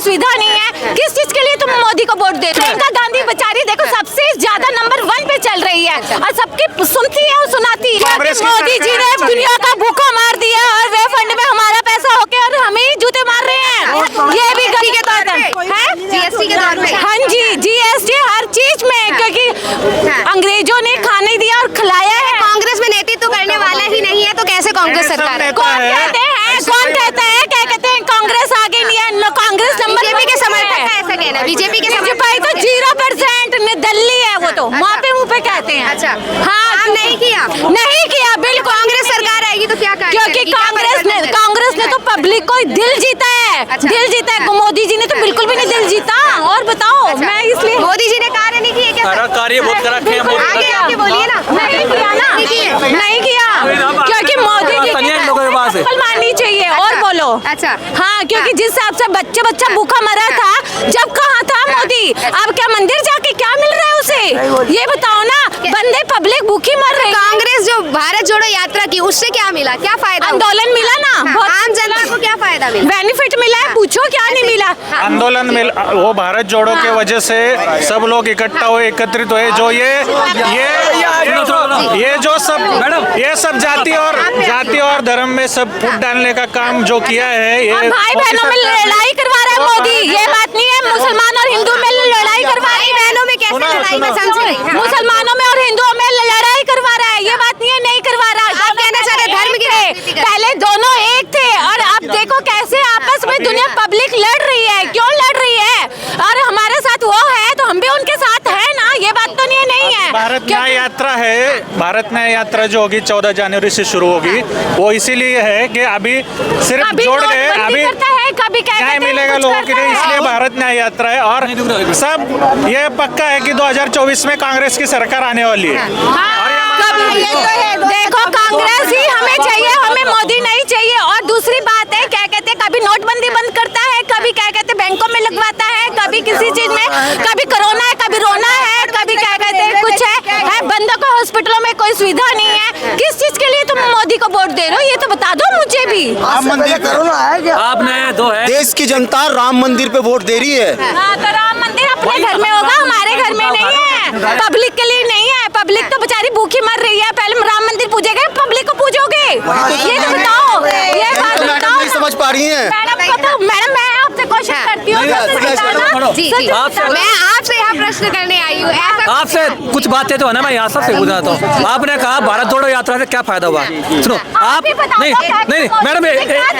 सुविधा नहीं है, किस चीज के लिए तुम मोदी को वोट दे रहे हो? प्रियंका गांधी बेचारी देखो सबसे ज्यादा नंबर 1 पे चल रही है और सबकी सुनती है और सुनाती है। मोदी जी ने दुनिया का भूखा मार दिया और वे फंड में हमारा पैसा होके और हमें ही जूते मार रहे हैं। ये भी गलती के तौर पर जीएसटी के तौर पे। हाँ जी, जीएसटी हर चीज में, क्योंकि अंग्रेजों ने खाने दिया और खिलाया है। कांग्रेस में नेतृत्व करने वाला ही नहीं है तो कैसे कांग्रेस सरकार है? कौन कहते हैं, कौन कहता है, क्या कहते हैं कांग्रेस आगे नहीं है, कांग्रेस नंबर बीजेपी के समर्थक का ऐसा कहना है। बीजेपी के भाई तो 0% दिल्ली है वो तो वहाँ पे मुँह पे कहते हैं। अच्छा, हाँ काम नहीं किया बिल्कुल। कांग्रेस सरकार आएगी तो क्या करेंगे? क्योंकि कांग्रेस ने तो पब्लिक को दिल जीता है। अच्छा। दिल जीता है। मोदी जी ने तो बिल्कुल भी नहीं दिल जीता। और बताओ मैं इसलिए मोदी जी ने कार्य नहीं किए क्या? कार्य बहुत करा के आगे आगे बोलिए ना। नहीं किया ना, नहीं किया, क्योंकि मोदी जी को माननी चाहिए। और बोलो। अच्छा। हाँ, क्योंकि जिस हिसाब से बच्चा भूखा मरा था, जब कहाँ था मोदी, अब क्या मंदिर जाके क्या मिल रहा है उसे? ये बताओ ना, बंदे पब्लिक भूखी मर रही है। कांग्रेस जो भारत जोड़ो यात्रा की उससे क्या मिला, क्या फायदा? आंदोलन मिला ना, आम जनता को क्या फायदा मिला? बेनिफिट मिला है, पूछो क्या नहीं मिला। आंदोलन में वो भारत जोड़ो के वजह से सब लोग इकट्ठा हुए, एकत्रित हुए। जो ये जो सब जाति और धर्म में सब फूट डालने का काम जो किया है, ये भाई बहनों में लड़ाई करवा रहा है मोदी। ये बात नहीं है मुसलमान और हिंदू में लड़ाई करवा रही है। बहनों में कैसे लड़ाई में समझ रही? मुसलमानों में और हिंदुओं में लड़ाई करवा रहा है। ये बात नहीं है, नहीं करवा रहा। आप कहना चाह रहे धर्म की पहले दोनों एक थे और अब देखो कैसे आपस में दुनिया पब्लिक लड़ रही है। क्यों लड़ रही है? और हमारे साथ वो है तो हम भी उनके साथ है ना। ये बात तो नहीं है। भारत न्याय यात्रा है। भारत न्याय यात्रा जो होगी 14 जनवरी से शुरू होगी, वो इसीलिए है कि अभी सिर्फ जोड़ गए, अभी न्याय मिलेगा लोगों के लिए, इसलिए भारत न्याय यात्रा है। और सब ये पक्का है कि 2024 में कांग्रेस की सरकार आने वाली है। देखो कांग्रेस ही हमें चाहिए, हमें मोदी नहीं चाहिए। और दूसरी बात है, क्या कहते हैं, कभी नोटबंदी बंद करता है, कभी क्या कहते हैं बैंकों में लगवाता है, कभी किसी चीज में, कभी कोरोना है, कभी रोना है, कभी क्या कहते हैं कुछ है बंदों को हॉस्पिटलों में कोई सुविधा नहीं है। किस चीज के लिए तुम मोदी को वोट दे रहे हो? ये तो बता दो मुझे भी। राम मंदिर करोना है क्या? आपने दो है, देश की जनता राम मंदिर पे वोट दे रही है। हाँ, तो राम मंदिर अपने घर में होगा, हमारे घर में नहीं है, पब्लिक के लिए नहीं है। पब्लिक तो बेचारी भूखी मर रही है। पहले राम मंदिर पूजेगा, पब्लिक को पूजोगे? ये तो बताओ, ये बात बताओ। नहीं समझ पा रही हैं। मैडम मैं आपसे क्वेश्चन करती हूँ। मैं आपसे यहाँ प्रश्न करने आई हूँ। आपसे कुछ बातें तो है ना, मैं यहाँ सबसे पूछना चाहता हूँ। आपने कहा भारत जोड़ो यात्रा से क्या फायदा हुआ? सुनो आप, नहीं मैडम,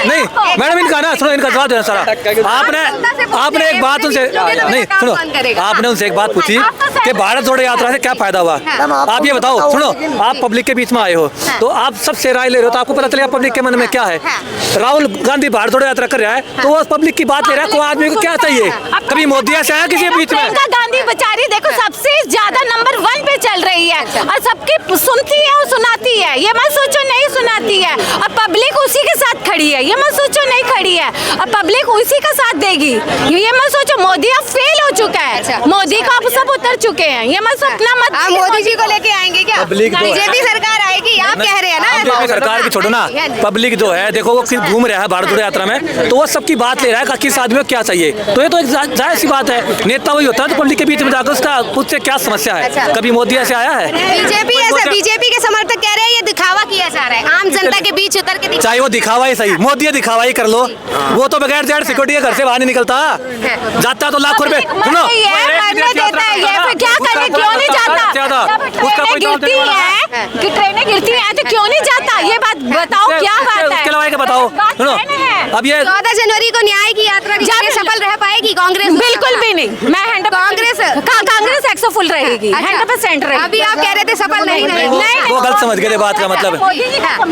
नहीं मैडम, इनका ना सुनो, इनका जवाब देना सारा। आपने एक बात उनसे, नहीं सुनो, आपने उनसे एक बात पूछी कि भारत जोड़ो यात्रा से क्या फायदा हुआ। आप ये बताओ, सुनो, आप पब्लिक के बीच में आए हो तो आप सबसे राय ले रहे हो, तो आपको पता चलेगा पब्लिक के मन में क्या है। राहुल गांधी भारत जोड़ो यात्रा कर रहा है तो वो पब्लिक की बात ले रहा है, कोई आदमी को क्या चाहिए? कभी मोदी ऐसे आया किसी बीच में? प्रियंका गांधी बेचारी देखो सबसे ज्यादा नंबर 1 पे चल रही है और सबकी सुनती है और सुनाती है। ये मत सोचो नहीं सुनाती है। और पब्लिक उसी के साथ खड़ी है। ये मत सोचो नहीं खड़ी है और पब्लिक उसी का साथ देगी। ये मत सोचो मोदी अब फेल हो चुका है। मोदी को अब सब उतर चुके हैं। ये मत सपना मत। आप मोदी जी को लेके आएंगे क्या? बीजेपी सरकार आएगी, आप कह रहे हैं ना। सरकार की छोड़ो ना, पब्लिक जो है देखो वो घूम रहा है भारत जोड़ो यात्रा में, तो वो सबकी बात ले रहा है किस आदमी को क्या चाहिए। तो ये तो एक जाहिर सी बात है, नेता वही होता है तो पब्लिक के बीच में जाकर उससे क्या समस्या है। कभी मोदी ऐसे आया है? बीजेपी के समर्थक कह रहे हैं ये दिखावा किया जा रहा है, आम जनता के बीच उतर के चाहे वो दिखावा ही सही, मोदी दिखावा ही कर लो। वो तो बगैर जेड सिक्योरिटी के घर से बाहर नहीं निकलता, जाता तो लाखों रुपए। सुनो क्या करे, क्यों नहीं जाता? ट्रेनें गिरती हैं तो क्यों नहीं जाता? ये बात बताओ, क्या बात है? उसके अलावा बताओ। सुनो, अब ये 14 जनवरी को न्याय की यात्रा सफल रह पाएगी कांग्रेस? बिल्कुल भी नहीं। मैं कांग्रेस 100% रहेगी, 100% रहेगी। अभी आप कह रहे थे सफल नहीं रहेगी। वो गलत समझ गए बात का मतलब।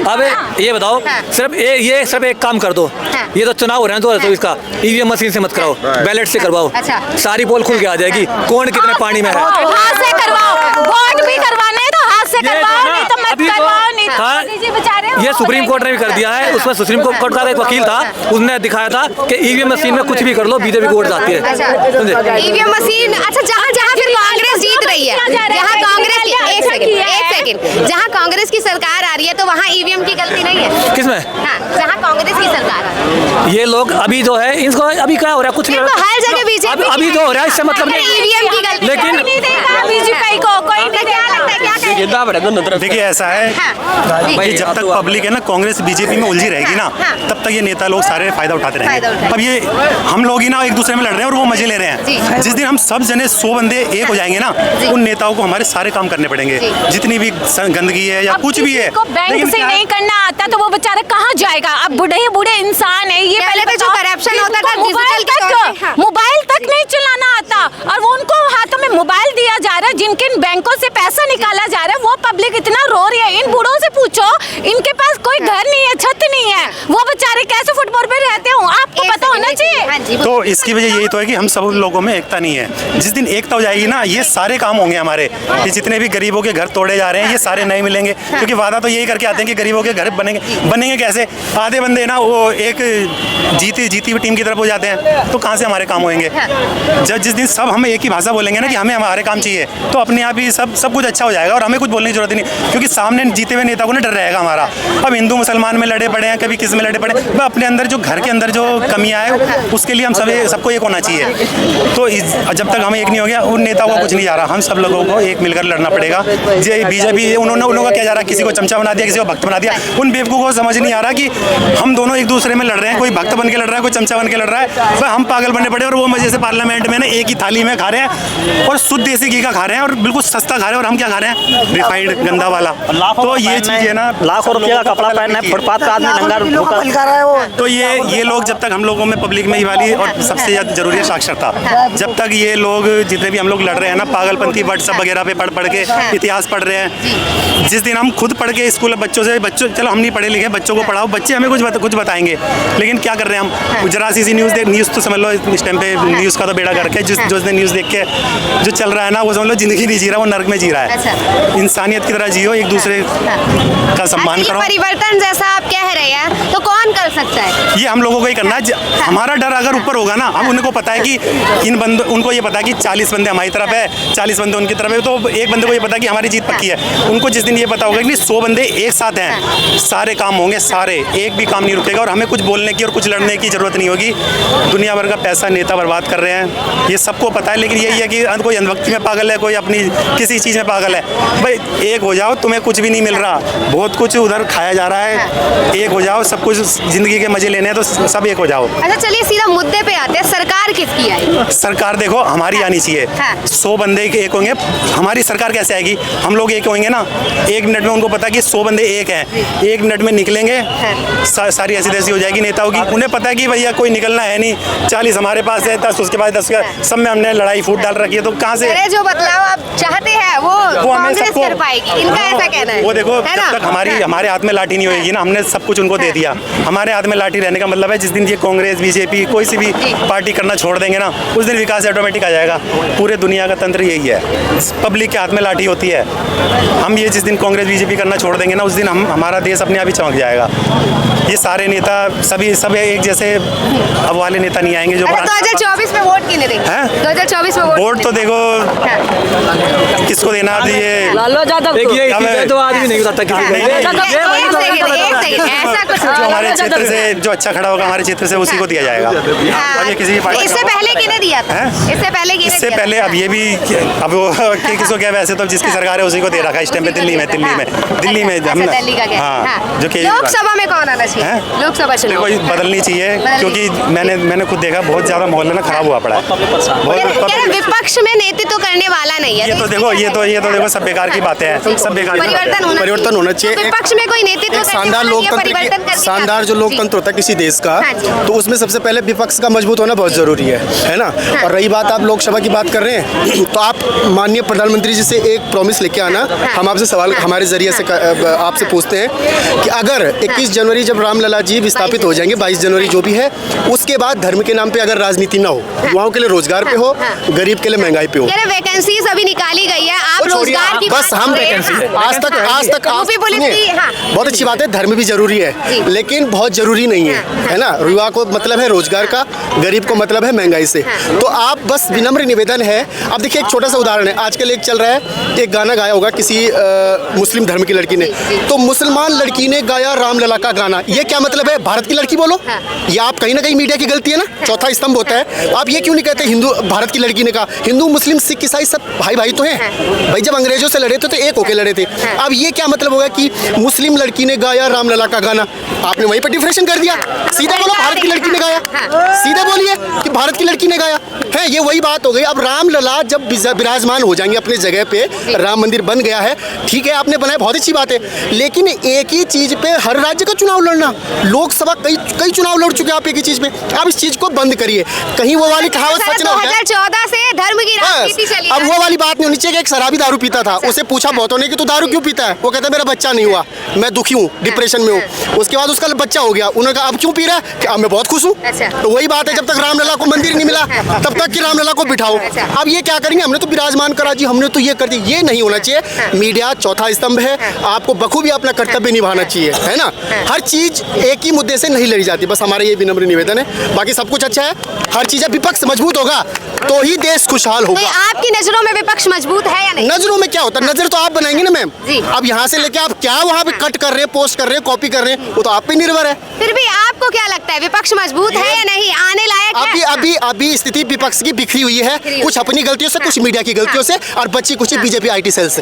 अब ये बताओ, सिर्फ ये सब एक काम कर दो। ये तो चुनाव हो रहे हैं 2024 का, ईवीएम मशीन से मत कराओ, बैलेट से करवाओ। सारी पोल खुल के आ जाएगी कौन कितने पानी में है। हाथ से करवाओ, वोट भी करवाने तो हाथ से करवाओ, नहीं तो अभी तो करवाओ नहीं तो हाँ, मोदी जी बेचारे ये हो सुप्रीम कोर्ट ने भी कर दिया है। उसमें सुप्रीम कोर्ट का एक वकील था, उसने दिखाया था कि ईवीएम मशीन में कुछ भी कर लो बीजेपी को वोट जाती है। समझे? ईवीएम मशीन, अच्छा जहाँ जहाँ फिर कांग्रेस जीत रही है, जहाँ कांग्रेस की एक सेकंड जहाँ कांग्रेस की सरकार आ रही है तो वहाँ ईवीएम की गलती नहीं है? किसमें? हाँ, जहाँ कांग्रेस की सरकार आ रही है ये लोग अभी जो है इनको अभी क्या हो रहा है कुछ नहीं हो तो रहा। हर जगह बीजेपी अभी जो हो रहा है इससे मतलब नहीं। ईवीएम की गलती लेकिन नहीं देगा बीजेपी को कोई नहीं क्या लगता है क्या कहेंगे? देखिए ऐसा है हाँ, जी। कि जब तक पब्लिक है ना कांग्रेस बीजेपी में उलझी रहेगी ना, हाँ। तब तक ये नेता लोग सारे फायदा उठाते फायदा रहेंगे। उठाएंगे। अब ये हम लोग ही ना एक दूसरे में लड़ रहे हैं और वो मजे ले रहे जी। हैं। जिस दिन हम सब जने 100 बंदे एक हो जाएंगे ना, उन नेताओं को हमारे सारे काम करने पड़ेंगे, जितनी भी गंदगी है या अब कुछ भी है। किसी को बैंक लेकिन से क्या है? नहीं करना आता तो वो बेचारा कहाँ जाएगा? अब बूढ़े इंसान है ये पहले तो जो बताओ, corruption होता था, जिनको digital के तौर पे, हाँ। मोबाइल तक नहीं चलाना आता और वो उनको हाथों में मोबाइल दिया जा रहा है, जिनके बैंकों से पैसा निकाला जा रहा है, वो पब्लिक इतना रो रही है। इन बूढ़ों से पूछो, इनके पास कोई घर नहीं है, छत नहीं है, वो बेचारे कैसे फुटपाथ पे रहते हो? आपको एक पता होना सेकंड, चाहिए। हाँ जी, तो इसकी वजह यही तो है कि हम सब लोगों में एकता नहीं है। जिस दिन एकता हो जाएगी ना, ये सारे काम होंगे हमारे। ये जितने भी गरीबों के घर तोड़े जा रहे हैं, ये सारे नहीं मिलेंगे, क्योंकि वादा तो यही करके आते हैं कि गरीबों के घर बनेंगे कैसे? आधे बंदे ना वो एक जीती हुई टीम की तरफ हो जाते हैं, तो कहाँ से हमारे काम होंगे? जब जिस दिन सब हम एक ही भाषा बोलेंगे ना कि हमें हमारे काम चाहिए, तो अपने आप ही सब कुछ अच्छा हो जाएगा और हमें कुछ बोलने की जरूरत नहीं, क्योंकि सामने जीते हुए नेता को ना डर रहेगा हमारा। अब हिंदू मुसलमान में लड़े पड़े हैं, कभी किस में लड़े पड़े, वह अपने अंदर जो घर के अंदर जो कमियां है उसके लिए हम सबको एक होना चाहिए। तो जब तक हमें एक नहीं हो गया, उन नेताओं को कुछ नहीं जा रहा, हम सब लोगों को एक मिलकर लड़ना पड़ेगा। ये बीजेपी उन्होंने उन लोगों का क्या जा रहा है, किसी को चमचा बना दिया, किसी को भक्त बना दिया। उन बेवकूफ़ों को समझ नहीं आ रहा कि हम दोनों एक दूसरे में लड़ रहे हैं, कोई भक्त बन के लड़ रहा है, कोई चमचा बन के लड़ रहा है। वह हम पागल बनने पड़े और वो मजे से पार्लियामेंट में ना एक ही थाली में खा रहे हैं और शुद्ध देसी घी का खा रहे हैं और बिल्कुल सस्ता खा रहे हैं, और हम क्या खा रहे हैं? रिफाइंड गंदा वाला। तो ये चीज़ है ना, लाखों रुपये का कपड़ा पहनना है, फुटपाथ का आदमी नंगा। तो ये लोग जब तक हम लोगों में पब्लिक में ही वाली, और सबसे ज़्यादा जरूरी है साक्षरता। जब तक ये लोग जितने भी हम लोग लड़ रहे हैं ना, पागलपंथी व्हाट्सएप वगैरह पे पढ़ के इतिहास पढ़ रहे हैं, जिस दिन हम खुद पढ़ के स्कूल बच्चों चलो हम नहीं पढ़े लिखे, बच्चों को पढ़ाओ, बच्चे हमें कुछ बताएंगे। लेकिन क्या कर रहे हैं हम? जरा सी न्यूज़ तो समझ लो इस टाइम पे न्यूज़ का तो बेड़ा करके जो न्यूज़ देख के जो चल रहा है ना, वो समझ लो जिंदगी नहीं जी रहा, वो नर्क में जी रहा है। इंसानियत की तरह जियो, एक दूसरे का सम्मान करो। परिवर्तन जैसा आप कह रहे हैं तो कौन कर सकता है? ये हम लोगों को ही करना है। हमारा डर अगर ऊपर होगा ना, हम उनको पता है कि उनको ये पता है कि 40 बंदे हमारी तरफ है, 40 बंदे उनकी तरफ है, तो एक बंदे को ये पता है कि हमारी जीत पक्की है। उनको जिस दिन ये पता होगा कि 100 बंदे एक साथ हैं, सारे काम होंगे, सारे एक भी काम नहीं रुकेगा और हमें कुछ बोलने की और कुछ लड़ने की जरूरत नहीं होगी। दुनिया भर का पैसा नेता बर्बाद कर रहे हैं, ये सबको पता है। लेकिन यही है कि कोई अंधभक्ति में पागल है, कोई अपनी किसी चीज़ में पागल है। भाई एक हो जाओ, तुम्हें कुछ भी नहीं मिल रहा, बहुत कुछ उधर खाया जा रहा है, एक हो जाओ, सब कुछ जिंदगी के मजे लेने हैं तो सब एक हो जाओ। अच्छा चलिए सीधा मुद्दे पे आते हैं, सरकार किसकी आई? सरकार देखो हमारी आनी चाहिए। 100 बंदे एक होंगे, हमारी सरकार कैसे आएगी? हम लोग एक होंगे ना, 1 मिनट में उनको पता कि 100 बंदे एक हैं, 1 मिनट में निकलेंगे, सारी ऐसी तैसी हो जाएगी नेताओं की। उन्हें पता है कि भैया कोई निकलना है नहीं, 40 हमारे पास है, 10 उसके पास 10, सब में हमने लड़ाई फूट डाल रखी है, तो कहाँ से? अरे जो बदलाव आप चाहते हैं वो हमें कांग्रेस कर पाएगी, इनका ऐसा कहना है। वो देखो, है ना? जब तक हमारे हाथ में लाठी नहीं होगी ना, हमने सब कुछ उनको दे दिया। हमारे हाथ में लाठी रहने का मतलब है जिस दिन ये कांग्रेस बीजेपी कोई सी भी पार्टी करना छोड़ देंगे ना, उस दिन विकास ऑटोमेटिक आ जाएगा। पूरे दुनिया का तंत्र यही है, पब्लिक के हाथ में लाठी होती है। हम ये जिस दिन कांग्रेस बीजेपी करना छोड़ देंगे ना, उस दिन हमारा देश अपने आप ही चमक जाएगा। ये सारे नेता सब एक जैसे अब वाले नेता नहीं आएंगे जो 2024 में वोट किन्हें देंगे? 2024 में वोट तो देखो किसको देना आप, ये लालू यादव देखिए तो आदमी नहीं बताता किसी को। ऐसा कुछ जो हमारे क्षेत्र से जो अच्छा खड़ा होगा हमारे क्षेत्र से उसी को दिया जाएगा। और ये किसी पार्टी इससे पहले किन्हें दिया था? इससे पहले अब ये भी अब वो किसको क्या, वैसे तो जिसकी सरकार है उसी को दे रखा है इस टाइम पे दिल्ली में हम दिल्ली का क्या? हाँ, जो कि लोकसभा में कौन आना चाहिए? लोकसभा चुनाव कोई बदलनी चाहिए, क्योंकि मैंने खुद देखा बहुत ज्यादा माहौल ना खराब हुआ पड़ा है। विपक्ष में नेतृत्व करने वाला नहीं है। ये तो देखो सब बेकार की बातें हैं, सब बेकार की बातें हैं। परिवर्तन होना चाहिए। तो विपक्ष में कोई नेतृत्व शानदार लोकतंत्र, शानदार जो लोकतंत्र होता है किसी देश का, तो उसमें सबसे पहले विपक्ष का मजबूत होना बहुत ज़रूरी है ना। और रही बात आप लोकसभा की बात कर रहे हैं, तो आप माननीय प्रधानमंत्री जी से एक प्रॉमिस लेके आना। हम आपसे सवाल हमारे जरिए से आपसे पूछते हैं कि अगर 21 जनवरी जब रामलला जी विस्थापित हो जाएंगे, 22 जनवरी जो भी है, उसके बाद धर्म के नाम पे अगर राजनीति ना हो, युवाओं के लिए रोजगार पे हो, गरीब के लिए महंगाई पे हो। वैकेंसीज अभी निकाली गई है, आप रोजगार की बस हम आज तक बहुत अच्छी बात है, धर्म भी जरूरी है लेकिन बहुत जरूरी नहीं है ना। युवा को मतलब है रोजगार का, गरीब को मतलब है महंगाई से। तो आप बस विनम्र निवेदन है। अब देखिए एक छोटा सा उदाहरण है, आजकल एक चल रहा है, एक गाना गाया होगा किसी मुस्लिम धर्म की लड़की ने, तो मुसलमान लड़की ने गाया रामलला का गाना, ये क्या मतलब है? भारत की लड़की बोलो। ये आप कहीं ना कहीं मीडिया की गलती है ना, चौथा स्तंभ होता है। आप ये क्यों नहीं कहते हिंदू भारत की लड़की ने कहा? हिंदू मुस्लिम सिख ईसाई सब भाई भाई तो हैं भाई, जब अंग्रेजों से लड़े थे तो एक होके लड़े थे। अब ये क्या मतलब होगा कि मुस्लिम लड़की ने गाया रामलला का गाना? आपने वहीं पर डिफरेंशिएशन कर दिया। सीधा बोलो भारत की लड़की ने गाया, सीधे बोलिए कि भारत की लड़की ने गाया है, ये वही बात हो गई। अब रामलला जब विराजमान हो जाएंगे अपने जगह पे, राम मंदिर बन गया है, ठीक है आपने बनाया, बहुत अच्छी बात है, लेकिन एक ही चीज पे हर राज्य का चुनाव लड़ना, लोकसभा कई चुनाव लड़ चुके आप एक ही चीज पे। आप इस चीज को बंद करिए, कहीं वो वाली कहावत सच ना हो जाए। 2014 से धर्म की राजनीति चली है। अब वो वाली बात नहीं होनी चाहिए कि एक शराबी दारू पीता था, उसे पूछा बहुतों ने कि तू दारू क्यों पीता है, वो कहता है मेरा बच्चा नहीं हुआ, मैं दुखी हूँ, डिप्रेशन में हूँ। उसके बाद उसका बच्चा हो गया, उन्होंने कहा अब क्यों पी रहा है कि अब मैं बहुत खुश हूँ। तो वही बात है, जब तक रामलला को मंदिर नहीं मिला तब तक कि रामलला को बिठाओ। अब ये क्या करेंगे, हमने तो विराजमान करा जी, हमने तो ये कर दिया, ये नहीं होना चाहिए। मीडिया चौथा स्तंभ है, आपको बखूबी अपना कर्तव्य निभाना चाहिए, है ना। हर चीज एक ही मुद्दे से नहीं लड़ी जाती, बस हमारा ये विनम्र निवेदन है। बाकी सब कुछ अच्छा है, हर चीज विपक्ष मजबूत होगा तो ही देश खुशहाल होगा। आपकी नजरों में विपक्ष मजबूत है या नहीं? नजरों में क्या होता है, नजर तो आप बनाएंगे ना मैम। अब यहाँ से लेके आप क्या वहाँ पे कट कर रहे हैं, पोस्ट कर रहे हैं, कॉपी कर रहे हैं, वो तो आप पे निर्भर है। फिर भी आपको क्या लगता है विपक्ष मजबूत है या नहीं, आने लायक है? अभी स्थिति विपक्ष की बिखरी हुई है, कुछ अपनी गलतियों से, कुछ मीडिया की गलतियों से, और बच्ची कुछ बीजेपी IT सेल से।